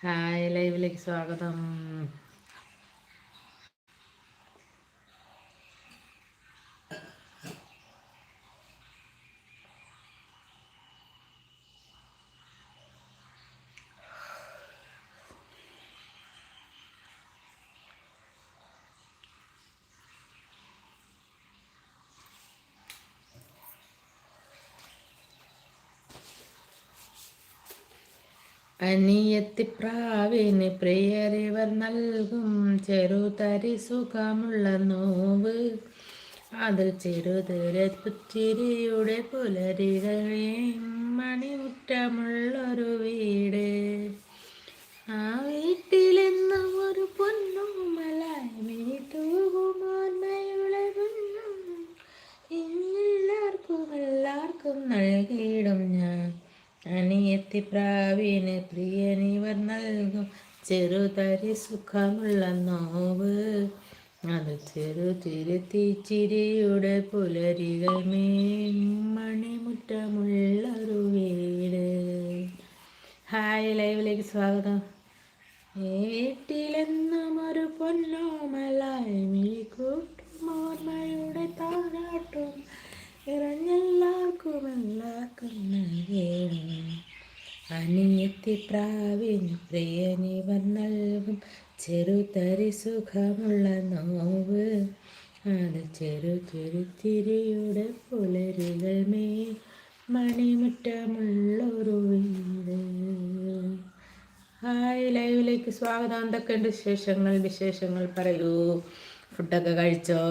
Hi, ലൈവിലേക്ക് സ്വാഗതം. അനിയത്തിപ്രാവിന് പ്രിയരിവർ നൽകും ചെറുതരി സുഖമുള്ള നോവ്. അതിൽ ചെറുതര പുച്ചിരിയുടെ പുലരികളെ മണിമുറ്റമുള്ളൊരു വീട്. ആ വീട്ടിലെന്നും ഒരു പൊന്നുമലായി മിനി തൂകുമോർമ്മയുടെ പൊന്നും എല്ലാവർക്കും നൽകിയിടും ഞാൻ. അനിയത്തിപ്രാവിന് പ്രിയനിവർ നൽകും ചെറുതരി സുഖമുള്ള നോവ്. അത് ചെറുതിരുത്തിച്ചിരിയുടെ പുലരികൾ മണിമുറ്റമുള്ളൊരു വീട്. ഹായ്, ലൈവിലേക്ക് സ്വാഗതം. വീട്ടിലെന്നും ഒരു പൊന്നോമലായി മിഴിക്കൂട്ടും ഓർമ്മയുടെ താരാട്ടും ഇറഞ്ഞെല്ലാവർക്കും നൽകേണം. അനിയത്തിപ്രാവിന് പ്രിയനിവർ നൽകും ചെറുതരി സുഖമുള്ള നോവ്. അത് ചെറുതിരിയുടെ പുലരികൾ മണിമുറ്റമുള്ളൊരു വീട്. ഹായ്, ലൈവിലേക്ക് സ്വാഗതം. എന്തൊക്കെയുണ്ട് വിശേഷങ്ങൾ പറയൂ. ഫുഡൊക്കെ കഴിച്ചോ?